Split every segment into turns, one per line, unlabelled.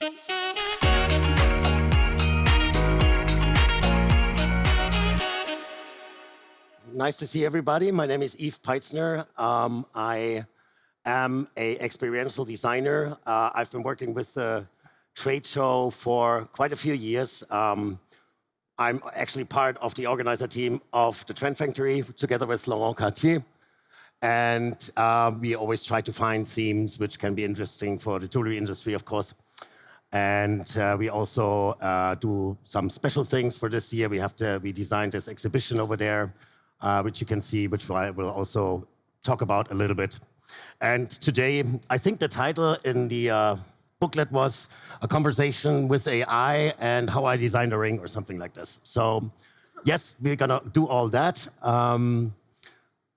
Nice to see everybody. My name is Yves Peitzner. I am an experiential designer. I've been working with the trade show for quite a few years. I'm actually part of the organizer team of the Trend Factory, together with Laurent Cartier. And we always try to find themes which can be interesting for the jewelry industry, of course. And we also do some special things for this year. We designed this exhibition over there, which you can see, which I will also talk about a little bit. And today, I think the title in the booklet was A Conversation with AI and How I Designed a Ring, or something like this. So yes, we're gonna do all that.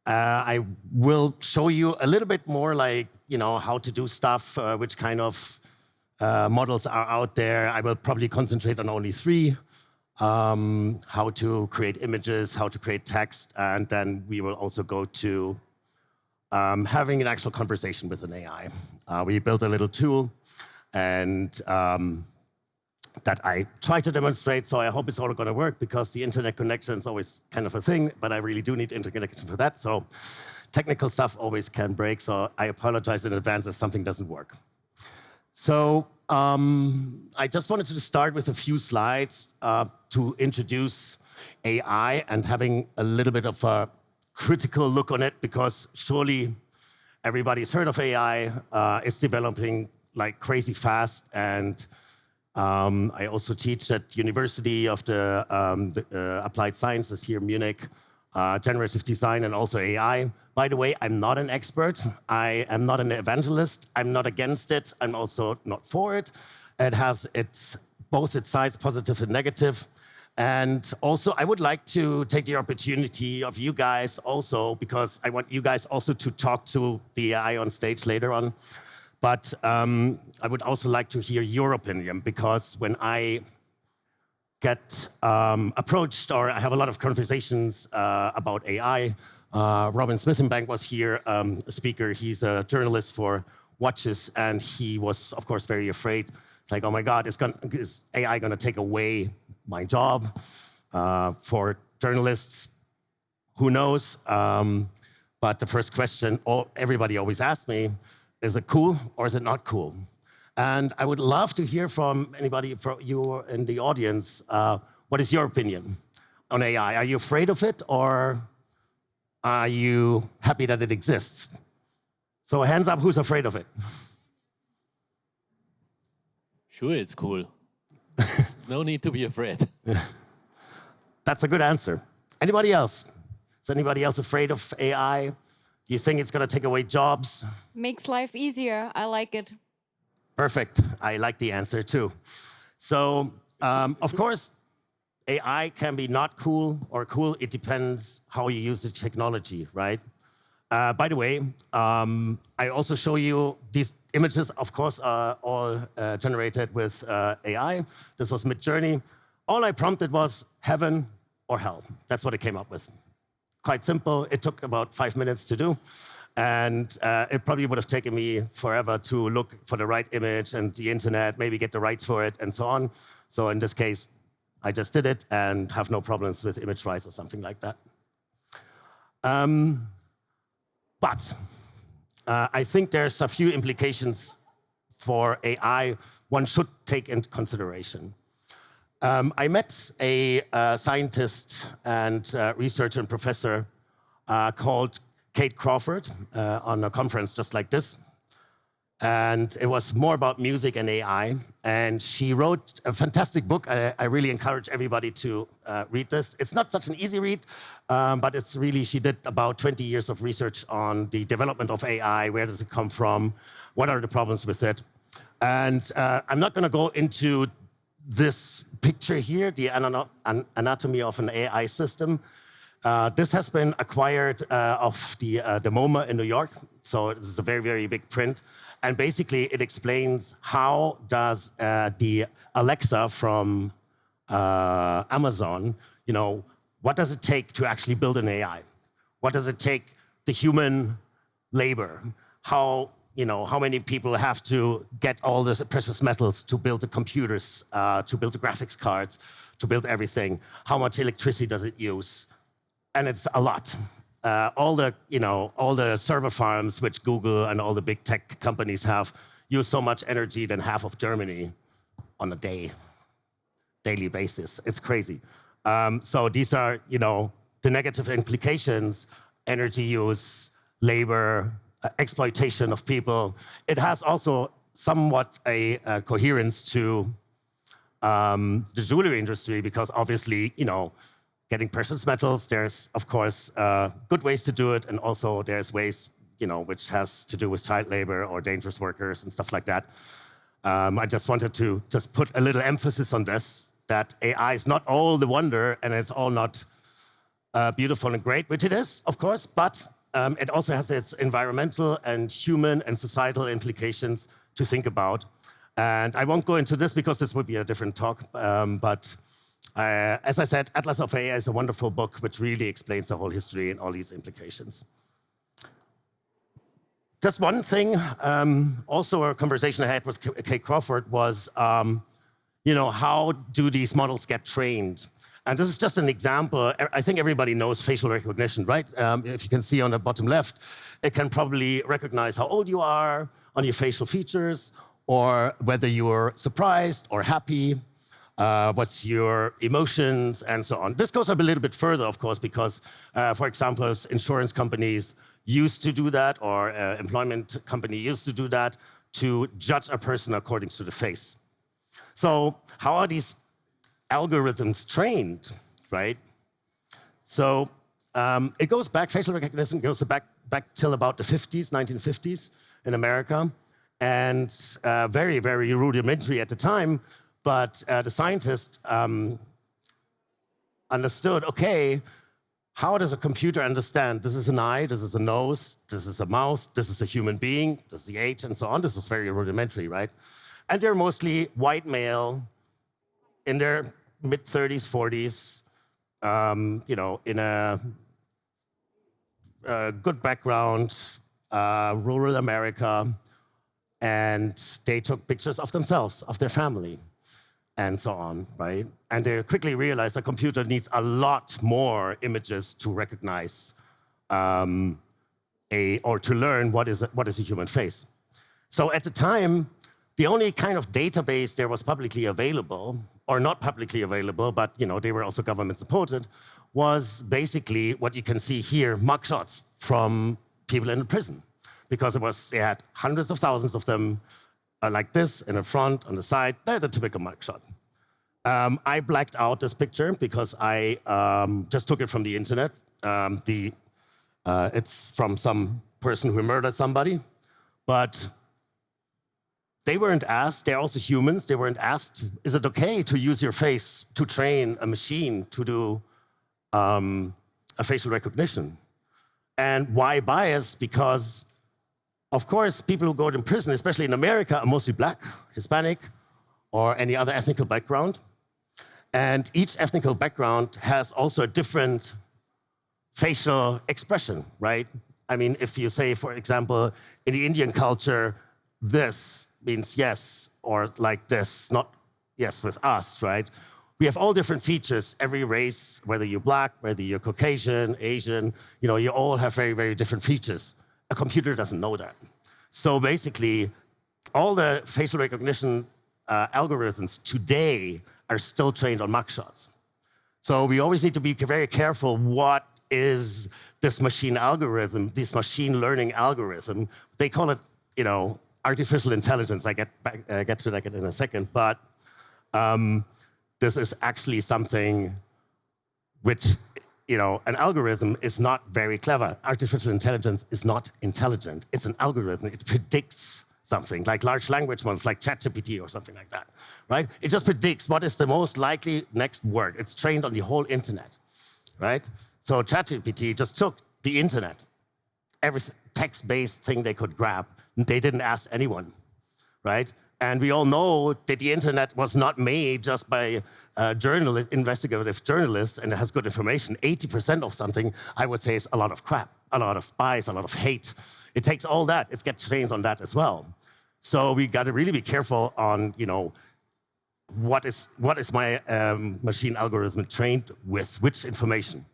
I will show you a little bit more, like, how to do stuff, which kind of models are out there. I will probably concentrate on only 3. How to create images, how to create text, and then we will also go to having an actual conversation with an AI. We built a little tool, and that I try to demonstrate, so I hope it's all gonna work, because the internet connection is always kind of a thing, but I really do need internet connection for that, so technical stuff always can break, so I apologize in advance if something doesn't work. So I just wanted to start with a few slides to introduce AI and having a little bit of a critical look on it, because surely everybody's heard of AI. It's developing like crazy fast, and I also teach at University of the Applied Sciences here in Munich, generative design and also AI. By the way, I'm not an expert. I am not an evangelist. I'm not against it. I'm also not for it. It has both its sides, positive and negative. And also, I would like to take the opportunity of you guys also, because I want you guys also to talk to the AI on stage later on. But I would also like to hear your opinion, because when I get approached, or I have a lot of conversations about AI. Robin Smithenbank was here, a speaker. He's a journalist for watches, and he was, of course, very afraid. It's like, oh my God, is AI gonna take away my job? For journalists, who knows? But the first question everybody always asks me, is it cool or is it not cool? And I would love to hear from anybody, from you in the audience. What is your opinion on AI? Are you afraid of it, or are you happy that it exists? So hands up, who's afraid of it?
Sure, it's cool. No need to be afraid.
That's a good answer. Anybody else? Is anybody else afraid of AI? Do you think it's going to take away jobs?
Makes life easier. I like it.
Perfect. I like the answer too. So, of course, AI can be not cool or cool. It depends how you use the technology, right? By the way, I also show you these images, of course, are all generated with AI. This was Midjourney. All I prompted was heaven or hell. That's what it came up with. Quite simple. It took about 5 minutes to do. And it probably would have taken me forever to look for the right image and the internet, maybe get the rights for it and so on. So in this case, I just did it and have no problems with image rights or something like that. But I think there's a few implications for AI one should take into consideration. I met a scientist and researcher and professor called Kate Crawford on a conference just like this. And it was more about music and AI. And she wrote a fantastic book. I really encourage everybody to read this. It's not such an easy read, but it's really, she did about 20 years of research on the development of AI. Where does it come from? What are the problems with it? And I'm not going to go into this picture here, the anatomy of an AI system. This has been acquired of the MoMA in New York. So this is a very, very big print. And basically, it explains how does the Alexa from Amazon, what does it take to actually build an AI? What does it take, the human labor? How how many people have to get all the precious metals to build the computers, to build the graphics cards, to build everything. How much electricity does it use? And it's a lot. All the server farms which Google and all the big tech companies have use so much energy than half of Germany on a daily basis. It's crazy. So these are, the negative implications: energy use, labor, exploitation of people. It has also somewhat a coherence to the jewelry industry, because obviously, getting precious metals, there's, of course, good ways to do it, and also there's ways, which has to do with child labor or dangerous workers and stuff like that. I just wanted to just put a little emphasis on this, that AI is not all the wonder, and it's all not beautiful and great, which it is, of course, but it also has its environmental and human and societal implications to think about. And I won't go into this because this would be a different talk, but as I said, Atlas of AI is a wonderful book which really explains the whole history and all these implications. Just one thing, also a conversation I had with Kay Crawford was, how do these models get trained? And this is just an example. I think everybody knows facial recognition, right? If you can see on the bottom left, it can probably recognize how old you are on your facial features, or whether you're surprised or happy, what's your emotions, and so on. This goes up a little bit further, of course, because, for example, insurance companies used to do that, or employment company used to do that, to judge a person according to the face. So how are these algorithms trained, right? So it goes back, facial recognition goes back till about the 50s, 1950s in America, and very, very rudimentary at the time, but the scientists understood, okay, how does a computer understand this is an eye, this is a nose, this is a mouth, this is a human being, this is the age, and so on. This was very rudimentary, right? And they're mostly white male, in their mid-30s, 40s, in a good background, rural America, and they took pictures of themselves, of their family, and so on, right? And they quickly realized a computer needs a lot more images to recognize or to learn what is a human face. So at the time, the only kind of database there was publicly available, or not publicly available, but they were also government supported, was basically what you can see here, mugshots from people in the prison, because they had hundreds of thousands of them, like this, in the front, on the side. They're the typical mugshot. I blacked out this picture because I just took it from the internet. It's from some person who murdered somebody, but they weren't asked, they're also humans, they weren't asked, is it okay to use your face to train a machine to do a facial recognition? And why bias? Because, of course, people who go to prison, especially in America, are mostly black, Hispanic, or any other ethnic background. And each ethnic background has also a different facial expression, right? I mean, if you say, for example, in the Indian culture, this means yes, or like this, not yes with us, right? We have all different features, every race, whether you're black, whether you're Caucasian, Asian, you all have very, very different features. A computer doesn't know that. So basically, all the facial recognition algorithms today are still trained on mugshots. So we always need to be very careful what is this machine algorithm, this machine learning algorithm. They call it, artificial intelligence. I get to that in a second, but this is actually something which, an algorithm is not very clever. Artificial intelligence is not intelligent. It's an algorithm. It predicts something, like large language models, like ChatGPT or something like that, right? It just predicts what is the most likely next word. It's trained on the whole internet, right? So ChatGPT just took the internet, every text-based thing they could grab. They didn't ask anyone, right? And we all know that the internet was not made just by investigative journalists, and it has good information. 80% of something, I would say, is a lot of crap, a lot of bias, a lot of hate. It takes all that. It gets trained on that as well. So we got to really be careful on, what is my machine algorithm trained with, which information.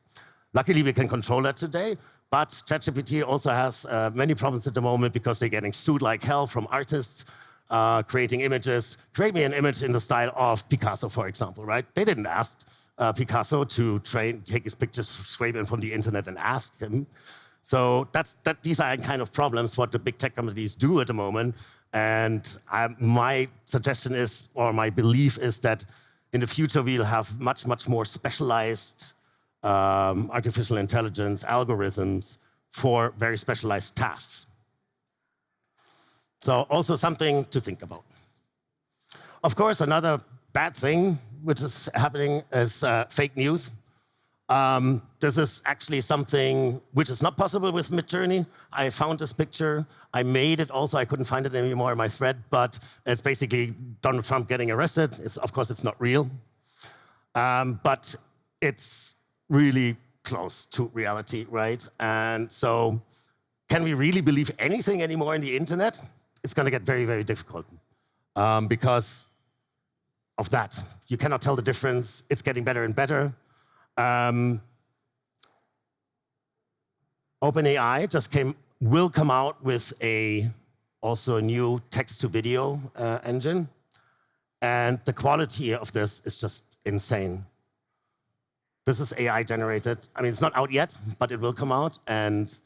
Luckily, we can control that today, but ChatGPT also has many problems at the moment because they're getting sued like hell from artists creating images. Create me an image in the style of Picasso, for example, right? They didn't ask Picasso to take his pictures, scrape them from the internet and ask him. So these are kind of problems what the big tech companies do at the moment. And my suggestion is, or my belief is that in the future we'll have much, much more specialized artificial intelligence algorithms for very specialized tasks. So also something to think about. Of course, another bad thing which is happening is fake news. This is actually something which is not possible with Midjourney. I found this picture. I made it also. I couldn't find it anymore in my thread, but it's basically Donald Trump getting arrested. Of course, it's not real. But it's really close to reality, right? And so can we really believe anything anymore in the internet? It's going to get very, very difficult because of that. You cannot tell the difference. It's getting better and better. OpenAI will come out with also a new text-to-video engine, and the quality of this is just insane. This is AI generated. I mean, it's not out yet, but it will come out. And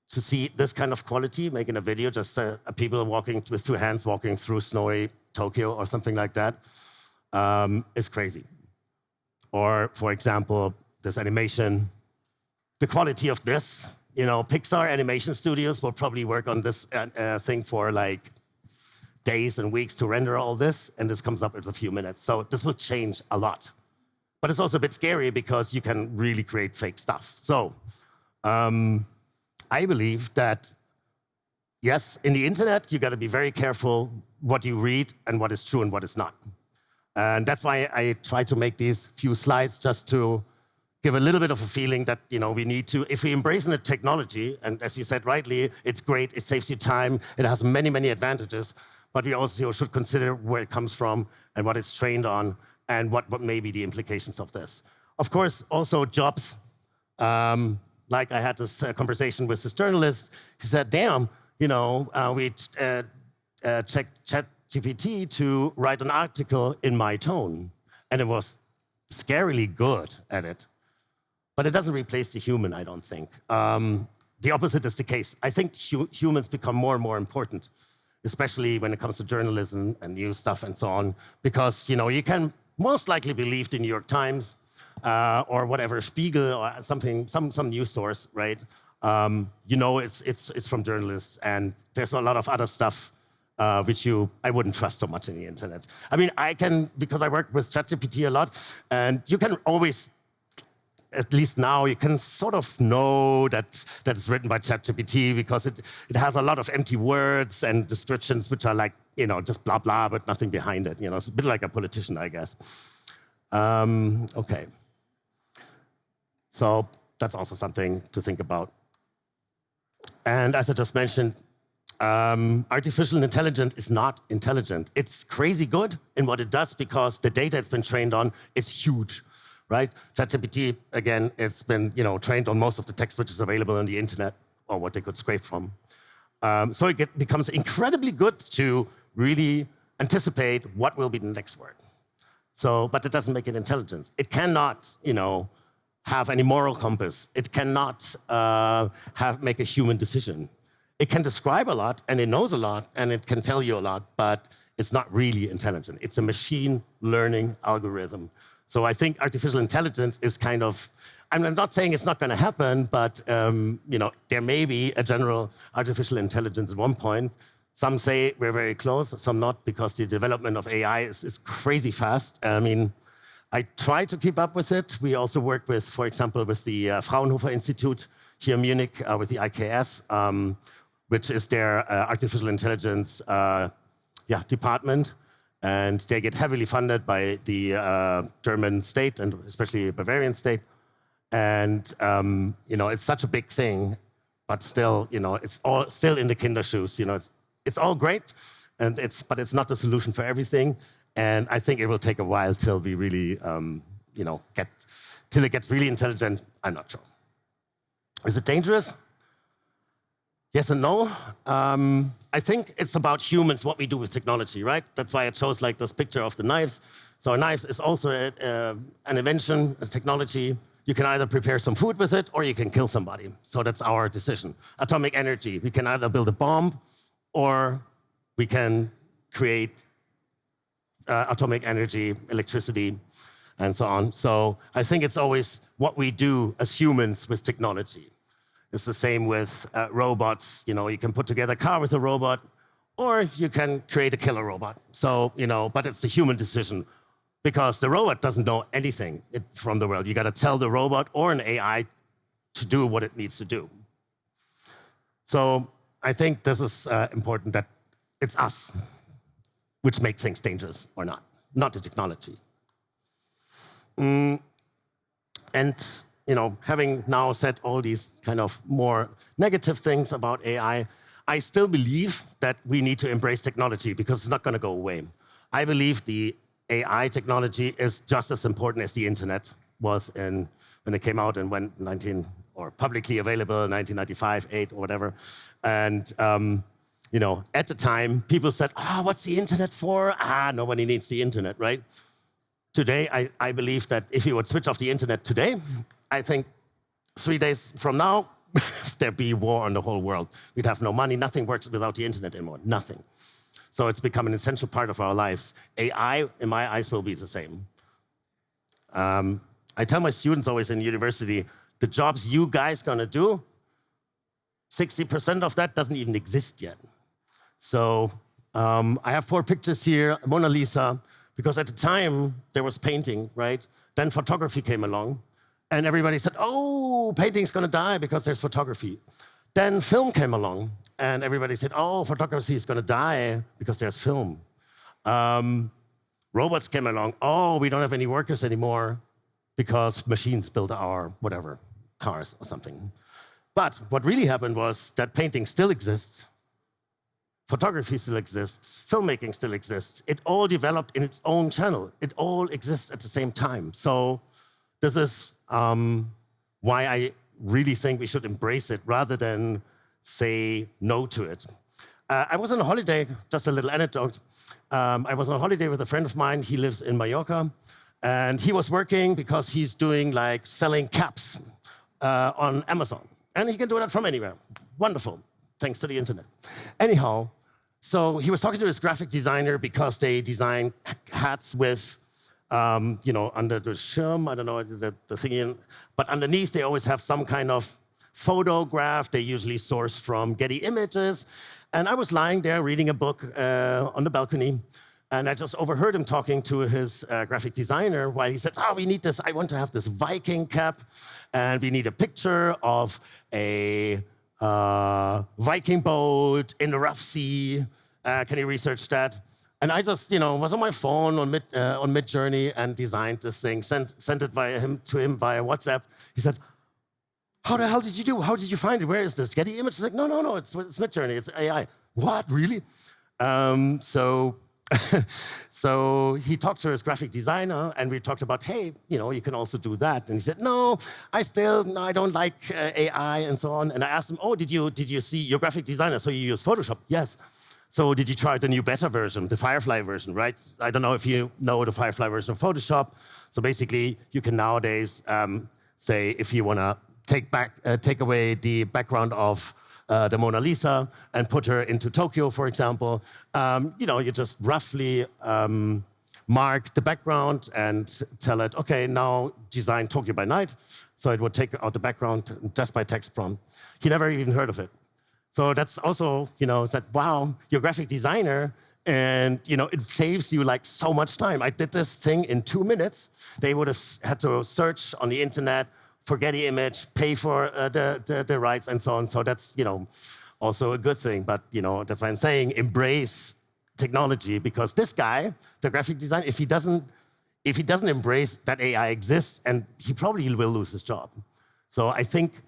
to see this kind of quality, making a video, just people walking with two hands walking through snowy Tokyo or something like that, is crazy. Or, for example, this animation, the quality of this, Pixar animation studios will probably work on this thing for like days and weeks to render all this, and this comes up in a few minutes. So this will change a lot. But it's also a bit scary because you can really create fake stuff. So I believe that, yes, in the internet, you got to be very careful what you read and what is true and what is not. And that's why I try to make these few slides just to give a little bit of a feeling that we need to, if we embrace the technology, and as you said rightly, it's great, it saves you time, it has many, many advantages, but we also should consider where it comes from and what it's trained on and what may be the implications of this. Of course, also jobs. Like I had this conversation with this journalist. He said, damn, we checked ChatGPT to write an article in my tone. And it was scarily good at it. But it doesn't replace the human, I don't think. The opposite is the case. I think humans become more and more important, especially when it comes to journalism and news stuff and so on, because you can most likely believe the New York Times or whatever, Spiegel or something, some news source, right? It's from journalists, and there's a lot of other stuff which I wouldn't trust so much in the internet. I mean, I can, because I work with ChatGPT a lot, and you can always, at least now, you can sort of know that it's written by ChatGPT because it has a lot of empty words and descriptions which are like, just blah, blah, but nothing behind it. It's a bit like a politician, I guess. Okay. So that's also something to think about. And as I just mentioned, artificial intelligence is not intelligent. It's crazy good in what it does because the data it's been trained on is huge. Right? ChatGPT, again, it's been trained on most of the text which is available on the internet or what they could scrape from. So it becomes incredibly good to really anticipate what will be the next word. So, but it doesn't make it intelligence. It cannot, have any moral compass. It cannot make a human decision. It can describe a lot, and it knows a lot, and it can tell you a lot, but it's not really intelligent. It's a machine learning algorithm. So I think artificial intelligence is kind of, I'm not saying it's not going to happen, but there may be a general artificial intelligence at one point. Some say we're very close, some not, because the development of AI is crazy fast. I mean, I try to keep up with it. We also work with, for example, with the Fraunhofer Institute here in Munich, with the IKS, which is their artificial intelligence department. And they get heavily funded by the German state and especially Bavarian state. And it's such a big thing. but still, it's all still in the kinder shoes. It's all great, but it's not the solution for everything. And I think it will take a while till we really, till it gets really intelligent. I'm not sure. Is it dangerous? Yes and no. I think it's about humans, what we do with technology, right? That's why I chose like this picture of the knives. So a knife is also an invention, a technology. You can either prepare some food with it or you can kill somebody. So that's our decision. Atomic energy, we can either build a bomb or we can create atomic energy, electricity, and so on. So I think it's always what we do as humans with technology. It's the same with robots. You can put together a car with a robot, or you can create a killer robot. So, but it's a human decision because the robot doesn't know anything from the world. You got to tell the robot or an AI to do what it needs to do. So I think this is important that it's us which make things dangerous or not the technology. And having now said all these kind of more negative things about AI, I still believe that we need to embrace technology because it's not going to go away. I believe the AI technology is just as important as the internet was when it came out and when or publicly available in 1995, 8 or whatever. And at the time, people said, what's the internet for? Nobody needs the internet, right? Today, I believe that if you would switch off the internet today, I think 3 days from now, there'd be war on the whole world. We'd have no money. Nothing works without the internet anymore. Nothing. So it's become an essential part of our lives. AI, in my eyes, will be the same. I tell my students always in university, the jobs you guys gonna do, 60% of that doesn't even exist yet. So I have 4 pictures here, Mona Lisa, because at the time there was painting, right? Then photography came along, and everybody said, oh, painting's gonna die because there's photography. Then film came along, and everybody said, oh, photography is gonna die because there's film. Robots came along, oh, we don't have any workers anymore because machines build our whatever, cars or something. But what really happened was that painting still exists, photography still exists, filmmaking still exists. It all developed in its own channel. It all exists at the same time. So this is why I really think we should embrace it rather than say no to it. I was on a holiday, just a little anecdote. I was on a holiday with a friend of mine. He lives in Mallorca. And he was working because he's doing like selling caps on Amazon. And he can do that from anywhere. Wonderful, thanks to the internet. Anyhow, so he was talking to his graphic designer because they design hats with, under the shirm, I don't know the thing, but underneath they always have some kind of photograph. They usually source from Getty Images. And I was lying there reading a book on the balcony. And I just overheard him talking to his graphic designer while he said, we need this, I want to have this Viking cap, and we need a picture of a Viking boat in the rough sea. Can you research that? And I just, was on my phone on Midjourney and designed this thing, sent it to him via WhatsApp. He said, how the hell did you do? How did you find it? Where is this? Getty Images? Like, no, it's Midjourney, it's AI. What, really? So he talked to his graphic designer, and we talked about, hey, you can also do that. And he said, no, I don't like AI and so on. And I asked him, oh, did you see your graphic designer? So you use Photoshop? Yes. So did you try the new beta version, the Firefly version, right? I don't know if you know the Firefly version of Photoshop. So basically, you can nowadays say if you want to take away the background of the Mona Lisa and put her into Tokyo, for example, you just roughly mark the background and tell it, okay, now design Tokyo by night. So it would take out the background just by text prompt. He never even heard of it. So that's also, said, wow, you're a graphic designer, and it saves you like so much time. I did this thing in 2 minutes. They would have had to search on the internet, for Getty Image, pay for the rights and so on. So that's also a good thing. But that's why I'm saying embrace technology, because this guy, the graphic designer, if he doesn't embrace that AI exists, and he probably will lose his job. So I think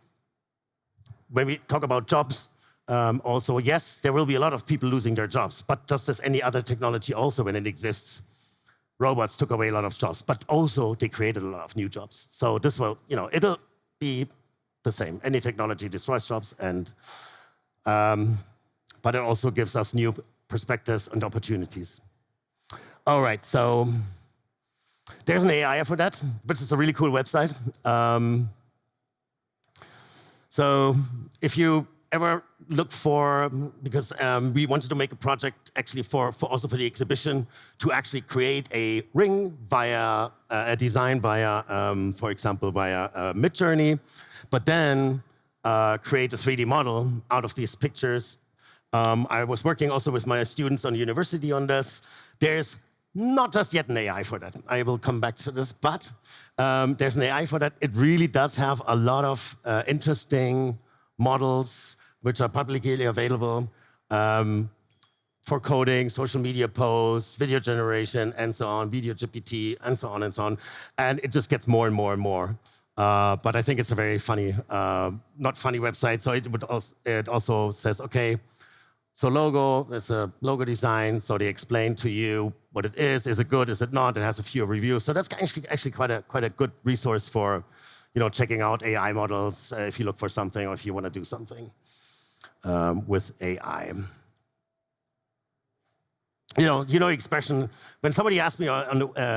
when we talk about jobs, also, yes, there will be a lot of people losing their jobs, but just as any other technology also when it exists, robots took away a lot of jobs, but also they created a lot of new jobs. So this will, it'll be the same. Any technology destroys jobs, and but it also gives us new perspectives and opportunities. All right, so there's an AI for that, which is a really cool website. So if you ever look for, because we wanted to make a project actually for also for the exhibition to actually create a ring via a design via, for example, via Midjourney, but then create a 3D model out of these pictures. I was working also with my students on the university on this. There's not just yet an AI for that. I will come back to this, but there's an AI for that. It really does have a lot of interesting models which are publicly available for coding, social media posts, video generation, and so on, video GPT, and so on and so on. And it just gets more and more and more. But I think it's a very funny, not funny website. So it also says, okay, so logo, it's a logo design. So they explain to you what it is it good, is it not? It has a few reviews. So that's actually quite a good resource for checking out AI models if you look for something or if you want to do something with AI. The expression, when somebody asks me,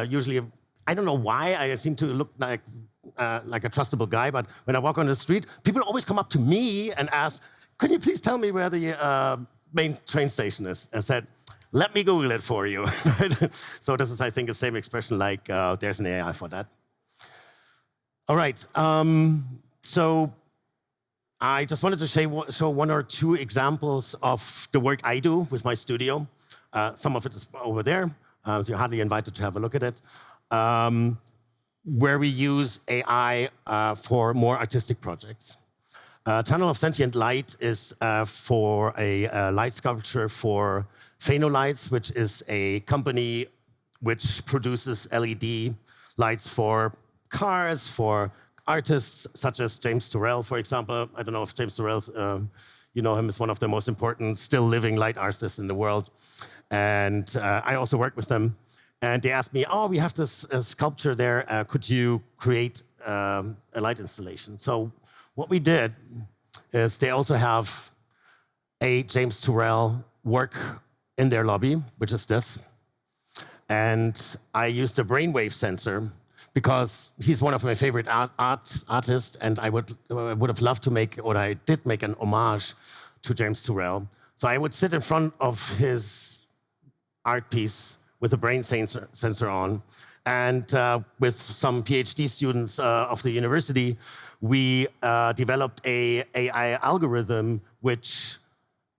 usually, I don't know why, I seem to look like a trustable guy, but when I walk on the street, people always come up to me and ask, can you please tell me where the main train station is? I said, let me Google it for you. So this is, I think, the same expression like there's an AI for that. All right, so I just wanted to show one or two examples of the work I do with my studio. Some of it is over there, so you're hardly invited to have a look at it, where we use AI for more artistic projects. Tunnel of Sentient Light is for a light sculpture for Phenolights, which is a company which produces LED lights for cars, for artists such as James Turrell, for example. I don't know if James Turrell, you know him, is one of the most important still living light artists in the world. And I also work with them. And they asked me, oh, we have this sculpture there. Could you create a light installation? So what we did is they also have a James Turrell work in their lobby, which is this. And I used a brainwave sensor because he's one of my favorite artists, and I would have loved to make, or I did make, an homage to James Turrell. So I would sit in front of his art piece with a brain sensor on, and with some PhD students of the university, we developed a AI algorithm which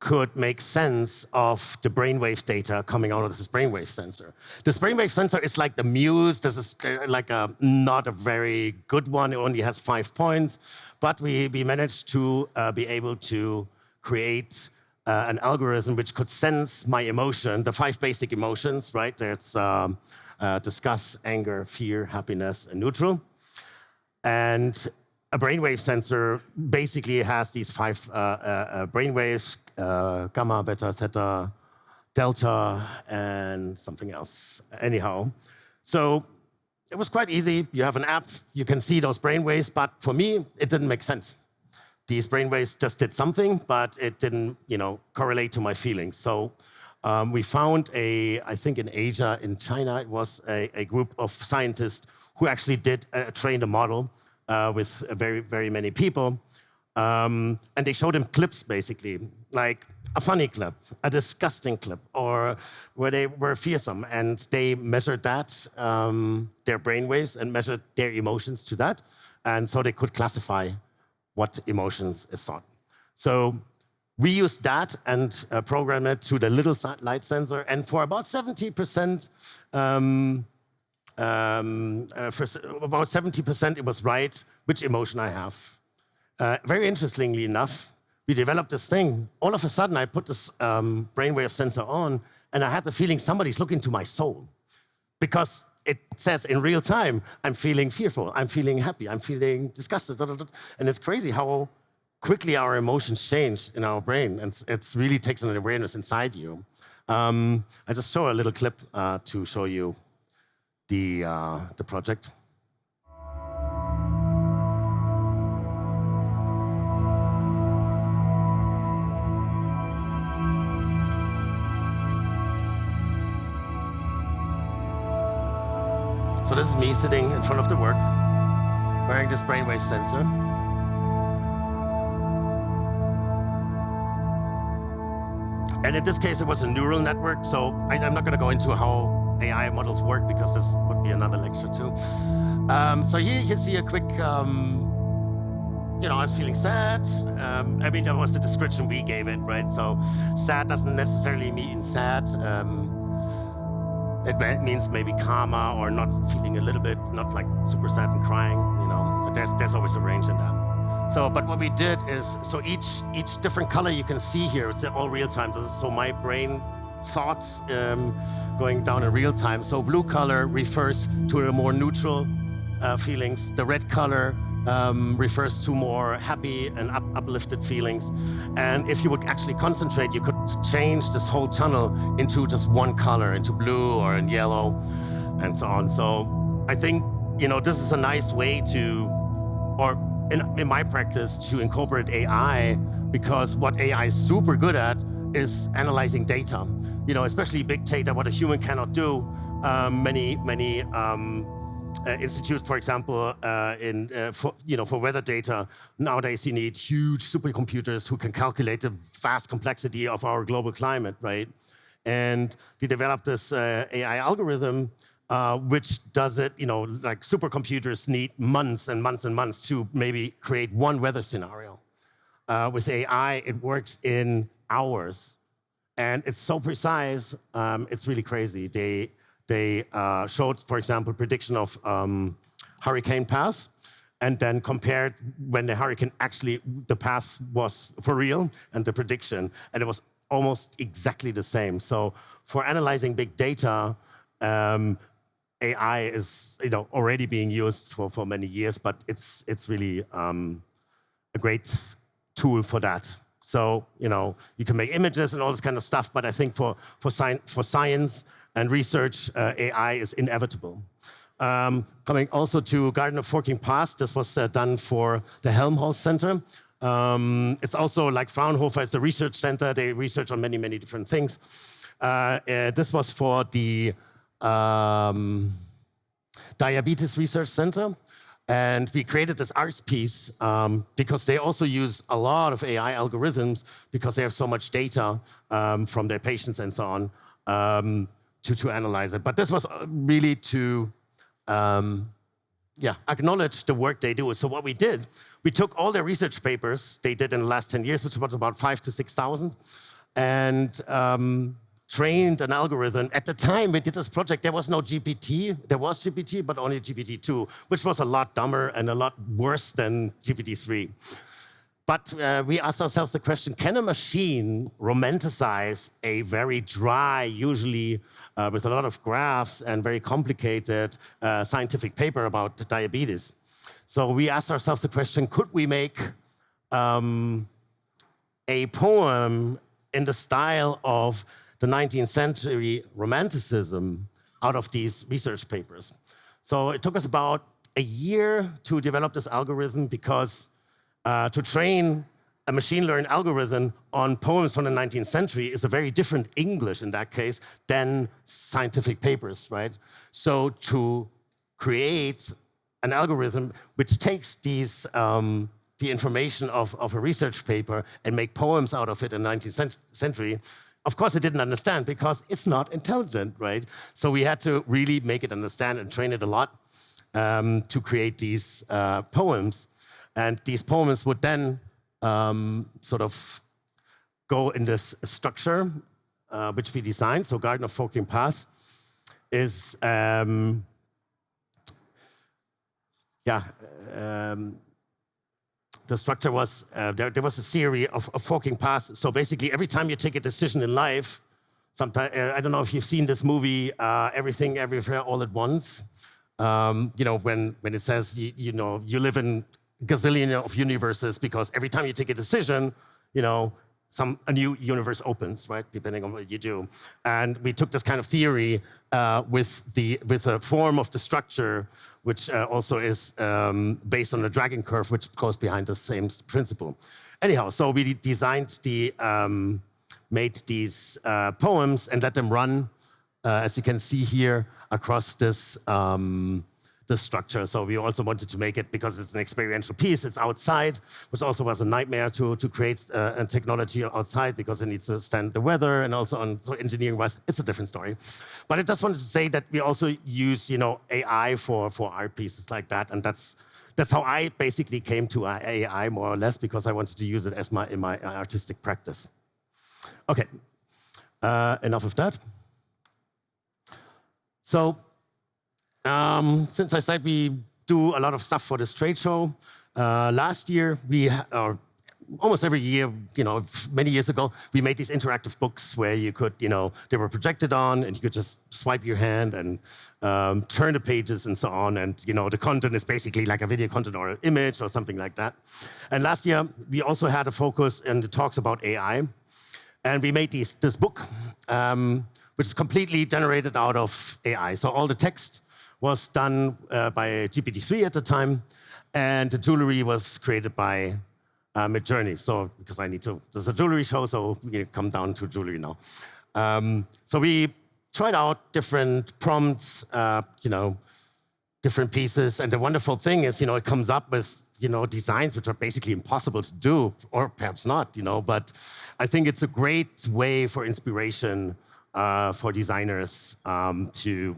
could make sense of the brainwave data coming out of this brainwave sensor. This brainwave sensor is like the Muse. This is like not a very good one. It only has 5 points. But we managed to be able to create an algorithm which could sense my emotion, the 5 basic emotions, right? There's disgust, anger, fear, happiness, and neutral. And a brainwave sensor basically has these 5 brainwaves, gamma, beta, theta, delta, and something else. Anyhow, so it was quite easy. You have an app, you can see those brainwaves, but for me, it didn't make sense. These brainwaves just did something, but it didn't, correlate to my feelings. So we found I think in Asia, in China, it was a group of scientists who actually did train a model with very, very many people. And they showed them clips, basically, like a funny clip, a disgusting clip, or where they were fearsome. And they measured that, their brainwaves, and measured their emotions to that. And so they could classify what emotions is thought. So we used that and programmed it to the little light sensor. And for about 70%, about 70%, it was right which emotion I have. Very interestingly enough, we developed this thing. All of a sudden, I put this brainwave sensor on, and I had the feeling somebody's looking to my soul. Because it says in real time, I'm feeling fearful, I'm feeling happy, I'm feeling disgusted. And it's crazy how quickly our emotions change in our brain, and it really takes an awareness inside you. I just show a little clip to show you the project. So this is me sitting in front of the work, wearing this brainwave sensor. And in this case, it was a neural network, so I'm not going to go into how AI models work because this would be another lecture too. So here you see a quick, I was feeling sad. I mean, that was the description we gave it, right? So sad doesn't necessarily mean sad. It means maybe calmer or not feeling a little bit, not like super sad and crying, There's always a range in that. So, but what we did is, so each different color you can see here, it's all real time. So my brain thoughts going down in real time. So blue color refers to the more neutral feelings. The red color refers to more happy and uplifted feelings. And if you would actually concentrate, you could change this whole tunnel into just one color, into blue or in yellow, and so on. So I think, this is a nice way to, or in my practice, to incorporate AI, because what AI is super good at is analyzing data. Especially big data, what a human cannot do. Many institutes, for example, for weather data, nowadays you need huge supercomputers who can calculate the vast complexity of our global climate, right? And they developed this AI algorithm, which does it, like supercomputers need months and months and months to maybe create one weather scenario. With AI, it works in hours. And it's so precise, it's really crazy. They showed, for example, prediction of hurricane paths, and then compared when the hurricane the path was for real and the prediction, and it was almost exactly the same. So for analyzing big data, AI is already being used for many years, but it's really a great tool for that. So you can make images and all this kind of stuff, but I think for science and research, AI is inevitable. Coming also to Garden of Forking Paths, this was done for the Helmholtz Center. It's also like Fraunhofer, it's a research center. They research on many, many different things. This was for the Diabetes Research Center. And we created this art piece because they also use a lot of AI algorithms because they have so much data from their patients and so on. To analyze it. But this was really to acknowledge the work they do. So what we did, we took all their research papers they did in the last 10 years, which was about 5,000 to 6,000, and trained an algorithm. At the time we did this project, there was no GPT. There was GPT, but only GPT-2, which was a lot dumber and a lot worse than GPT-3. But we asked ourselves the question, can a machine romanticize a very dry, usually with a lot of graphs and very complicated scientific paper about diabetes? So we asked ourselves the question, could we make a poem in the style of the 19th century romanticism out of these research papers? So it took us about a year to develop this algorithm because to train a machine learning algorithm on poems from the 19th century is a very different English in that case than scientific papers, right? So to create an algorithm which takes these, the information of a research paper and make poems out of it in the 19th century, of course it didn't understand because it's not intelligent, right? So we had to really make it understand and train it a lot to create these poems. And these poems would then sort of go in this structure, which we designed. So Garden of Forking Paths is, the structure was, there was a series of forking paths. So basically, every time you take a decision in life, sometimes, I don't know if you've seen this movie, Everything, Everywhere, All at Once. When it says, you live in gazillion of universes, because every time you take a decision, you know, a new universe opens, right? Depending on what you do. And we took this kind of theory with a form of the structure, which also is based on the dragon curve, which goes behind the same principle. Anyhow, so we designed made these poems and let them run, as you can see here, across this structure. So we also wanted to make it, because it's an experiential piece, it's outside, which also was a nightmare to create a technology outside, because it needs to stand the weather, and also so engineering-wise, it's a different story. But I just wanted to say that we also use, AI for art pieces like that, and that's how I basically came to AI, more or less, because I wanted to use it as in my artistic practice. Okay, enough of that. So, since I said we do a lot of stuff for this trade show, last year, almost every year, many years ago, we made these interactive books where you could, they were projected on, and you could just swipe your hand and turn the pages and so on. And, the content is basically like a video content or an image or something like that. And last year, we also had a focus in the talks about AI. And we made this book, which is completely generated out of AI. So all the text was done by GPT-3 at the time, and the jewelry was created by Midjourney. So, because there's a jewelry show, so we come down to jewelry now. So we tried out different prompts, different pieces, and the wonderful thing is, it comes up with designs which are basically impossible to do, or perhaps not, but I think it's a great way for inspiration for designers to,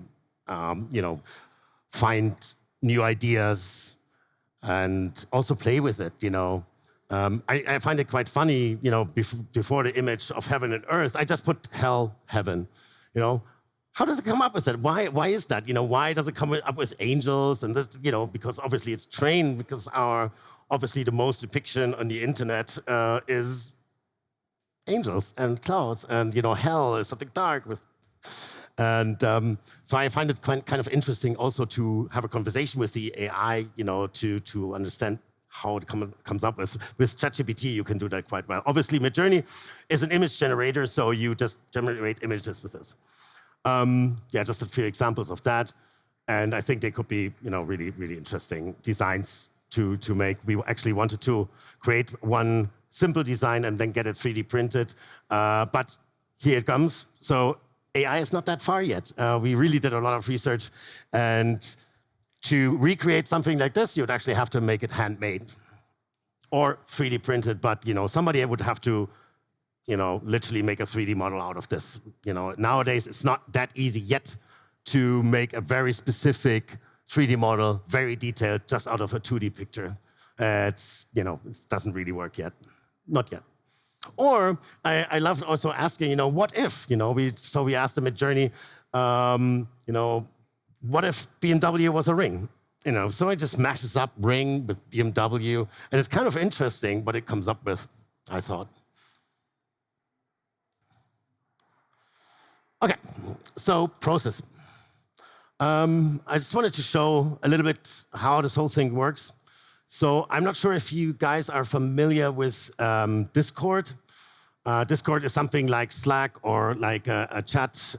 find new ideas and also play with it, I find it quite funny, before the image of heaven and earth, I just put hell, heaven, How does it come up with it? Why is that? Why does it come up with angels? And this, because obviously it's trained, because obviously the most depiction on the internet is angels and clouds, and hell is something dark with. And so I find it kind of interesting also to have a conversation with the AI, to understand how it comes up with. With ChatGPT, you can do that quite well. Obviously, Midjourney is an image generator, so you just generate images with this. Just a few examples of that. And I think they could be, really, really interesting designs to make. We actually wanted to create one simple design and then get it 3D printed. But here it comes. So AI is not that far yet. We really did a lot of research. And to recreate something like this, you'd actually have to make it handmade or 3D printed. But, somebody would have to literally make a 3D model out of this. Nowadays, it's not that easy yet to make a very specific 3D model, very detailed, just out of a 2D picture. It doesn't really work yet. Not yet. Or I loved also asking, what if? We asked the Midjourney, what if BMW was a ring? So it just mashes up ring with BMW, and it's kind of interesting what it comes up with, I thought. Okay, so process. I just wanted to show a little bit how this whole thing works. So I'm not sure if you guys are familiar with Discord. Discord is something like Slack or like a chat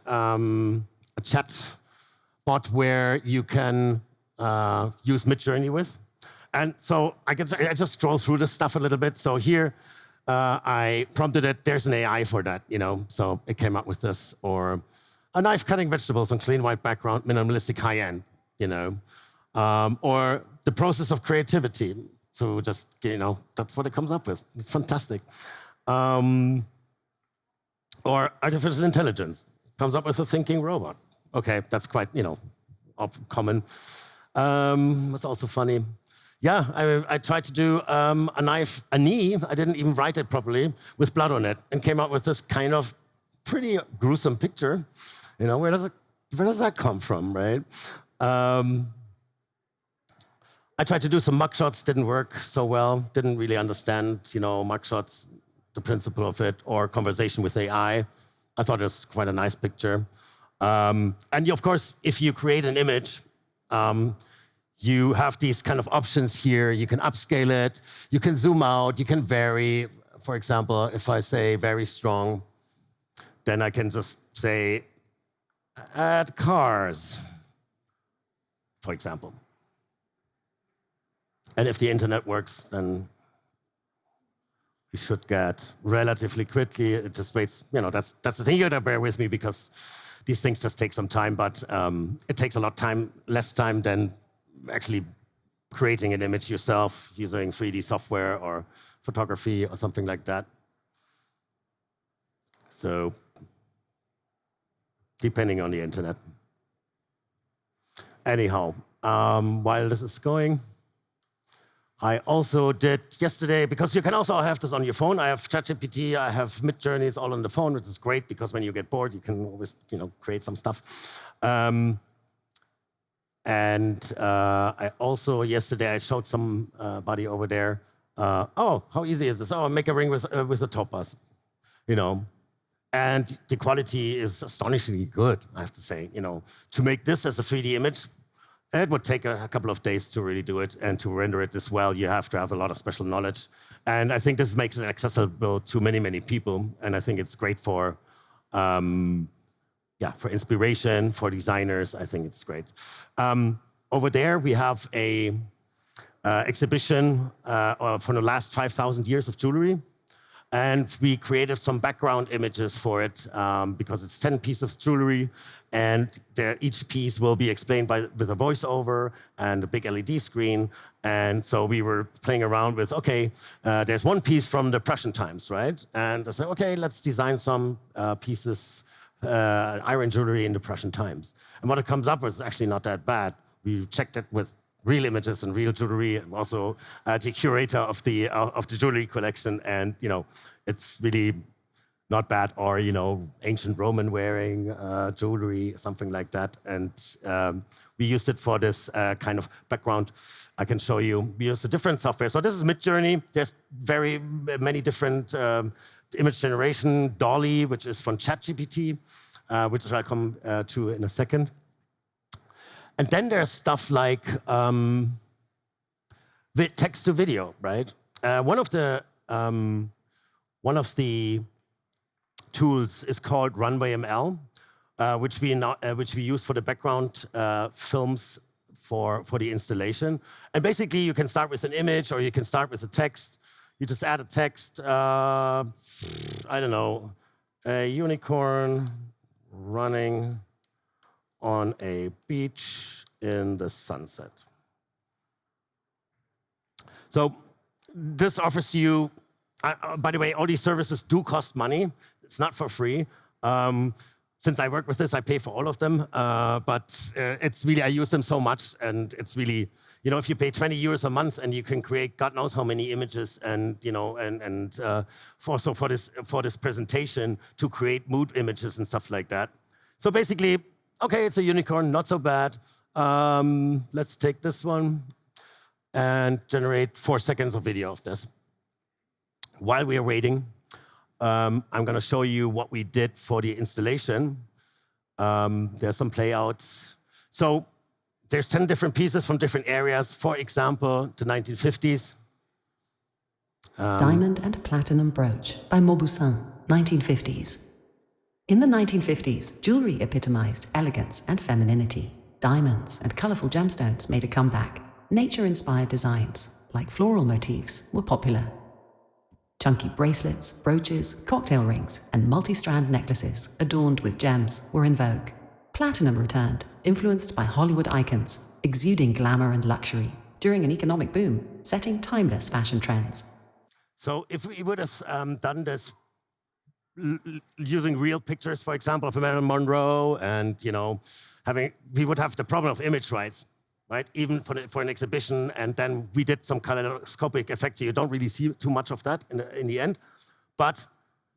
bot where you can use Midjourney with. And so I just scroll through this stuff a little bit. So here, I prompted it, there's an AI for that, so it came up with this. Or a knife cutting vegetables on clean white background, minimalistic high end, or the process of creativity. So just, that's what it comes up with. It's fantastic. Or artificial intelligence comes up with a thinking robot. Okay, that's quite, common. What's also funny. Yeah, I tried to do a knee, I didn't even write it properly, with blood on it, and came out with this kind of pretty gruesome picture. Where does that come from, right? I tried to do some mugshots, didn't work so well, didn't really understand, mugshots, the principle of it, or conversation with AI. I thought it was quite a nice picture. And of course, if you create an image, you have these kind of options here. You can upscale it, you can zoom out, you can vary. For example, if I say very strong, then I can just say add cars, for example. And if the internet works, then we should get relatively quickly. It just waits, that's the thing. You gotta bear with me because these things just take some time, but it takes a lot less time than actually creating an image yourself using 3D software or photography or something like that. So, depending on the internet. Anyhow, while this is going, I also did yesterday, because you can also have this on your phone. I have ChatGPT, I have Midjourney, it's all on the phone, which is great because when you get bored, you can always, create some stuff. And I also, yesterday, I showed somebody over there, oh, how easy is this? Oh, make a ring with a topaz, And the quality is astonishingly good, I have to say. To make this as a 3D image, it would take a couple of days to really do it, and to render it this well, you have to have a lot of special knowledge. And I think this makes it accessible to many, many people. And I think it's great for inspiration, for designers. I think it's great. Over there, we have a exhibition for the last 5,000 years of jewelry. And we created some background images for it because it's 10 pieces of jewelry, and each piece will be explained with a voiceover and a big LED screen. And so we were playing around with, there's one piece from the Prussian times, right? And I said, let's design some pieces, iron jewelry in the Prussian times. And what it comes up with is actually not that bad. We checked it with real images and real jewelry, and also the curator of the jewelry collection, and it's really not bad. Or ancient Roman wearing jewelry, something like that. And we used it for this kind of background. I can show you. We used a different software. So this is Midjourney. There's very many different image generation. Dolly, which is from ChatGPT, which I'll come to in a second. And then there's stuff like text to video, right? One of the tools is called Runway ML, which we use for the background films for the installation. And basically, you can start with an image, or you can start with a text. You just add a text. I don't know, a unicorn running on a beach in the sunset. So this offers you, by the way, all these services do cost money. It's not for free. Since I work with this, I pay for all of them. But it's really, I use them so much, and it's really, if you pay 20 euros a month and you can create God knows how many images, and for this presentation to create mood images and stuff like that. So basically, it's a unicorn, not so bad. Let's take this one and generate 4 seconds of video of this. While we are waiting, I'm going to show you what we did for the installation. There's some playouts. So there's 10 different pieces from different areas. For example, the 1950s.
Diamond and Platinum Brooch by Mauboussin, 1950s. In the 1950s, jewelry epitomized elegance and femininity. Diamonds and colorful gemstones made a comeback. Nature-inspired designs, like floral motifs, were popular. Chunky bracelets, brooches, cocktail rings, and multi-strand necklaces adorned with gems were in vogue. Platinum returned, influenced by Hollywood icons, exuding glamour and luxury during an economic boom, setting timeless fashion trends.
So if we would have done this using real pictures, for example, of Marilyn Monroe, and we would have the problem of image rights, right? Even for an exhibition, and then we did some kaleidoscopic effects, so you don't really see too much of that in the end. But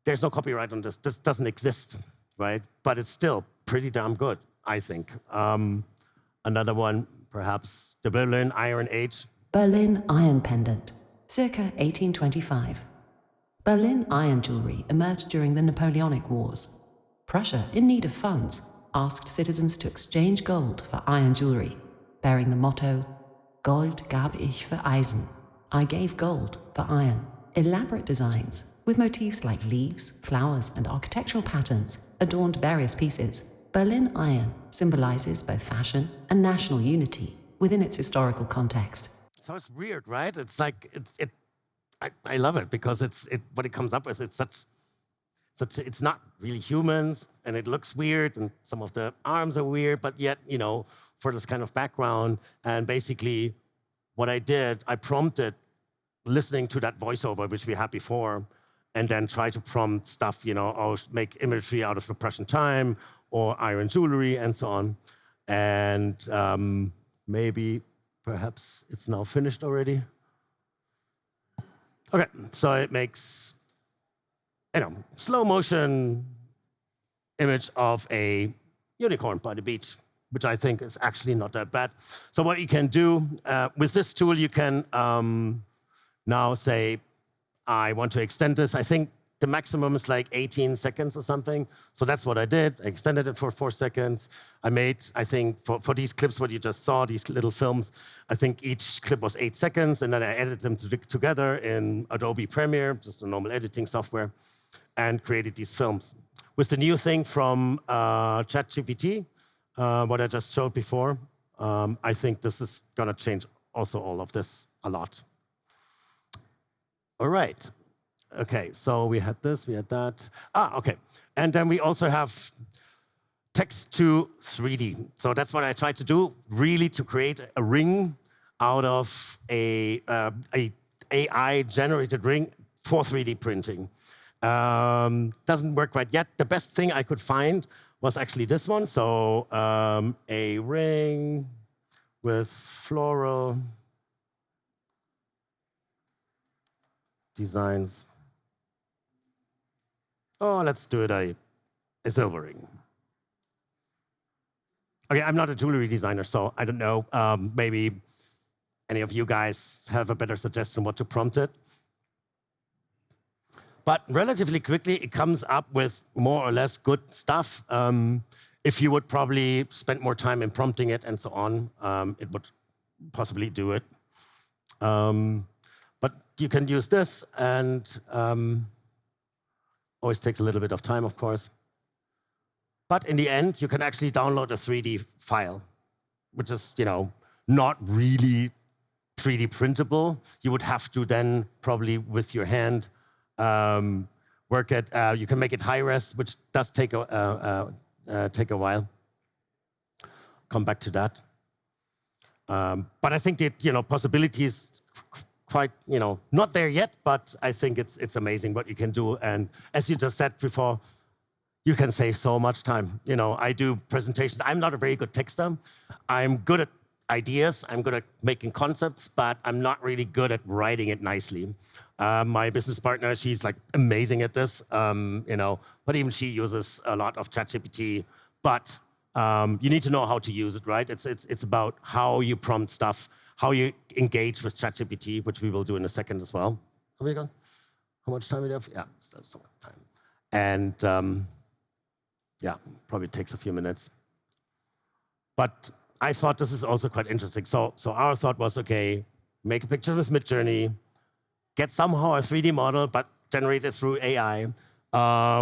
there's no copyright on this. This doesn't exist, right? But it's still pretty damn good, I think. Another one, perhaps, the Berlin Iron Age.
Berlin Iron Pendant, circa 1825. Berlin iron jewelry emerged during the Napoleonic Wars. Prussia, in need of funds, asked citizens to exchange gold for iron jewelry, bearing the motto, Gold gab ich für Eisen. I gave gold for iron. Elaborate designs, with motifs like leaves, flowers, and architectural patterns, adorned various pieces. Berlin iron symbolizes both fashion and national unity within its historical context.
So it's weird, right? It's like I love it because what it comes up with. It's it's not really humans, and it looks weird, and some of the arms are weird, but yet for this kind of background. And basically, what I did, I prompted listening to that voiceover which we had before, and then try to prompt stuff, or make imagery out of the Prussian time or iron jewelry and so on. And perhaps it's now finished already. Okay, so it makes, slow motion image of a unicorn by the beach, which I think is actually not that bad. So what you can do with this tool, you can now say, I want to extend this. I think the maximum is like 18 seconds or something. So that's what I did. I extended it for 4 seconds. I made, I think, for these clips, what you just saw, these little films, I think each clip was 8 seconds, and then I edited them together in Adobe Premiere, just a normal editing software, and created these films. With the new thing from ChatGPT, what I just showed before, I think this is going to change also all of this a lot. All right. Okay, so we had this, we had that. Okay. And then we also have text to 3D. So that's what I tried to do, really to create a ring out of a AI-generated ring for 3D printing. Doesn't work quite yet. The best thing I could find was actually this one. So a ring with floral designs. Oh, let's do it a silver ring. Okay, I'm not a jewelry designer, so I don't know. Maybe any of you guys have a better suggestion what to prompt it. But relatively quickly, it comes up with more or less good stuff. If you would probably spend more time in prompting it and so on, it would possibly do it. But you can use this, and always takes a little bit of time, of course. But in the end, you can actually download a 3D file, which is, not really 3D printable. You would have to then probably with your hand work it. You can make it high res, which does take a while. Come back to that. But I think the possibilities quite, not there yet, but I think it's amazing what you can do. And as you just said before, you can save so much time. I do presentations. I'm not a very good texter. I'm good at ideas. I'm good at making concepts, but I'm not really good at writing it nicely. My business partner, she's like amazing at this, but even she uses a lot of ChatGPT. But you need to know how to use it, right? It's about how you prompt stuff, how you engage with ChatGPT, which we will do in a second as well. Have we gone? How much time do we have? Yeah, still some time. And yeah, probably takes a few minutes. But I thought this is also quite interesting. So our thought was, okay, make a picture with Midjourney, get somehow a 3D model, but generate it through AI.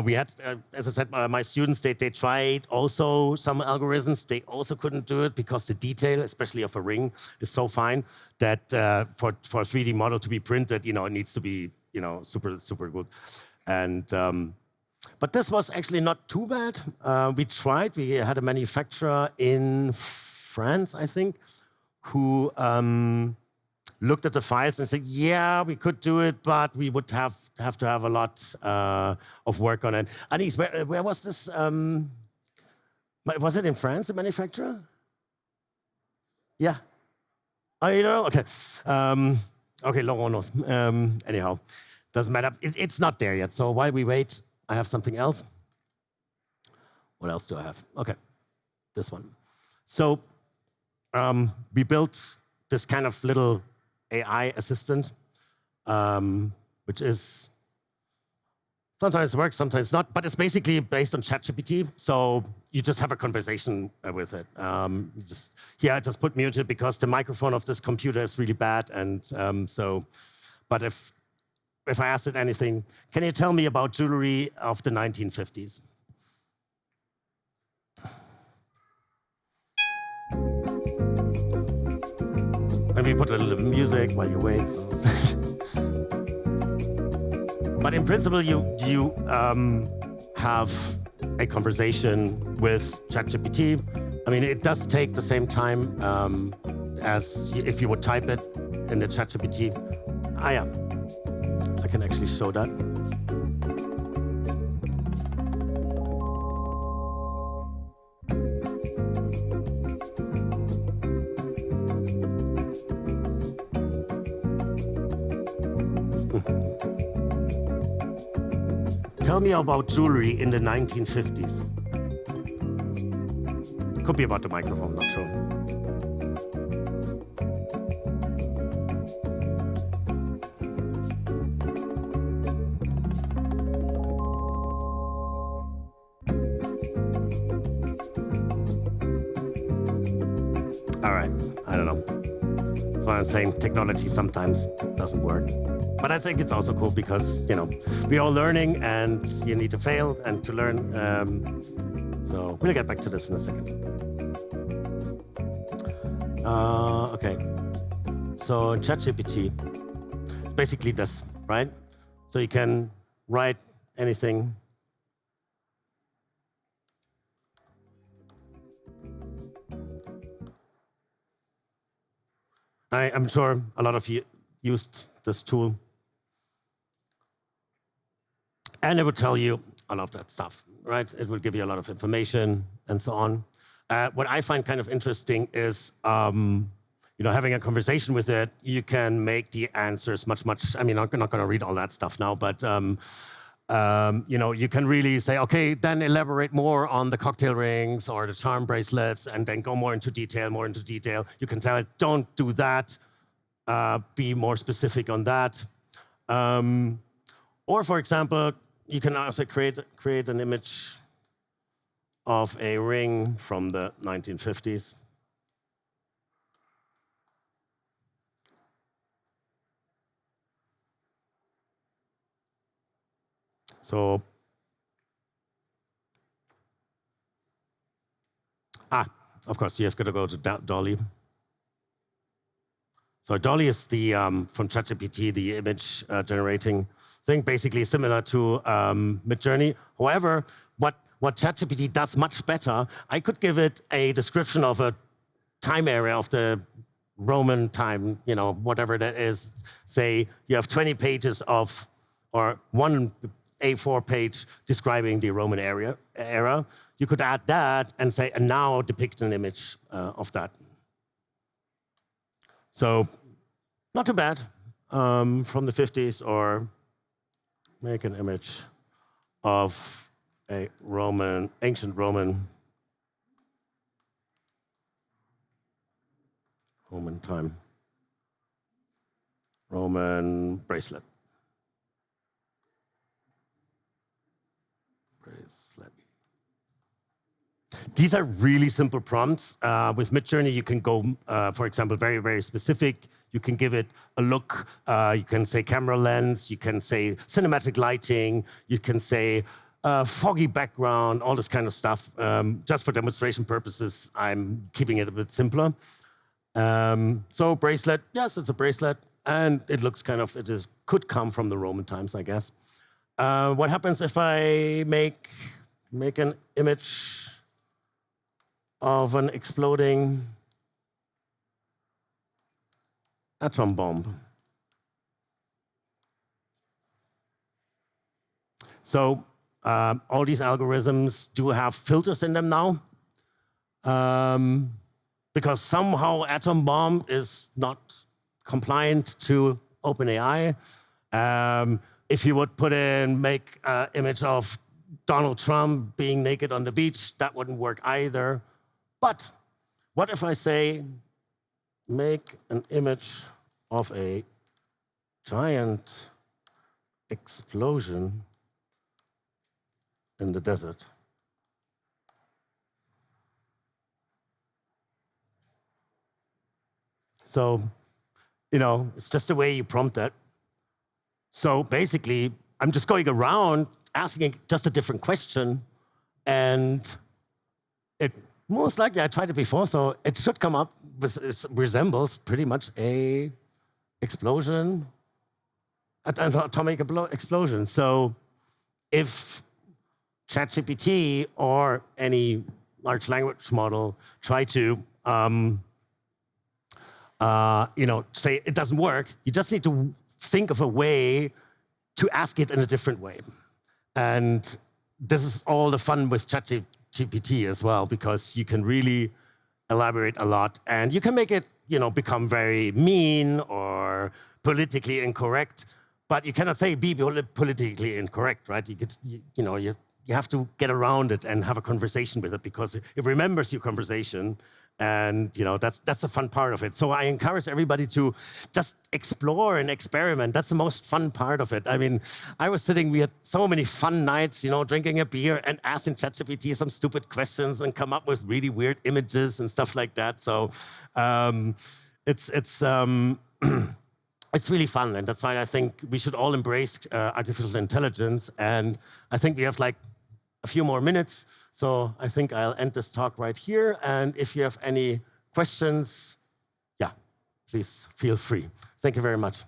We had, as I said, my students, they tried also some algorithms. They also couldn't do it because the detail, especially of a ring, is so fine that for a 3D model to be printed, it needs to be, super, super good. And but this was actually not too bad. We tried. We had a manufacturer in France, I think, who looked at the files and said, yeah, we could do it, but we would have to have a lot of work on it. And where was this? Was it in France, the manufacturer? Yeah. Oh, you know? Okay. Okay, Laurent knows. Anyhow, doesn't matter. It's not there yet. So while we wait, I have something else. What else do I have? Okay, this one. So we built this kind of little AI assistant, which is Sometimes it works, sometimes not, but it's basically based on ChatGPT. So you just have a conversation with it. Here I just put muted because the microphone of this computer is really bad, and but if I asked it anything, can you tell me about jewelry of the 1950s? Maybe put a little music while you wait. But in principle, you have a conversation with ChatGPT. I mean, it does take the same time as if you would type it in the ChatGPT. Yeah, I can actually show that. Tell me about jewelry in the 1950s. Could be about the microphone, not sure. All right, I don't know. That's why I'm saying technology sometimes doesn't work. But I think it's also cool because, we're all learning and you need to fail and to learn. So we'll get back to this in a second. Okay. So ChatGPT, it's basically this, right? So you can write anything. I'm sure a lot of you used this tool. And it would tell you a lot of that stuff, right? It will give you a lot of information and so on. What I find kind of interesting is, having a conversation with it, you can make the answers much, I mean, I'm not going to read all that stuff now, but, you can really say, okay, then elaborate more on the cocktail rings or the charm bracelets and then go more into detail. You can tell it, don't do that. Be more specific on that. Or, for example, you can also create an image of a ring from the 1950s. So, of course, you have got to go to Dolly. So Dolly is the, from ChatGPT, the image generating thing, basically similar to Midjourney. However, what ChatGPT does much better, I could give it a description of a time area of the Roman time, whatever that is. Say you have 20 pages of, or one A4 page describing the Roman era. You could add that and say, and now depict an image of that. So, not too bad from the 50s, or make an image of a ancient Roman time, Roman bracelet. These are really simple prompts. With Midjourney, you can go, for example, very, very specific. You can give it a look. You can say camera lens. You can say cinematic lighting. You can say foggy background, all this kind of stuff. Just for demonstration purposes, I'm keeping it a bit simpler. So bracelet, yes, it's a bracelet. And it looks could come from the Roman times, I guess. What happens if I make an image of an exploding atom bomb? So all these algorithms do have filters in them now, because somehow atom bomb is not compliant to OpenAI. If you would make an image of Donald Trump being naked on the beach, that wouldn't work either. But what if I say, make an image of a giant explosion in the desert. So, it's just the way you prompt that. So basically, I'm just going around asking just a different question, and it most likely, I tried it before, so it should come up with, it resembles pretty much an atomic explosion. So if ChatGPT or any large language model try to say it doesn't work, you just need to think of a way to ask it in a different way. And this is all the fun with ChatGPT as well, because you can really elaborate a lot, and you can make it, become very mean or politically incorrect. But you cannot say be politically incorrect, right? You have to get around it and have a conversation with it, because it remembers your conversation. And that's the fun part of it. So I encourage everybody to just explore and experiment. That's the most fun part of it. I mean, we had so many fun nights, drinking a beer and asking ChatGPT some stupid questions and come up with really weird images and stuff like that. So it's really fun, and that's why I think we should all embrace artificial intelligence. And I think we have like a few more minutes, so I think I'll end this talk right here. And if you have any questions, yeah, please feel free. Thank you very much.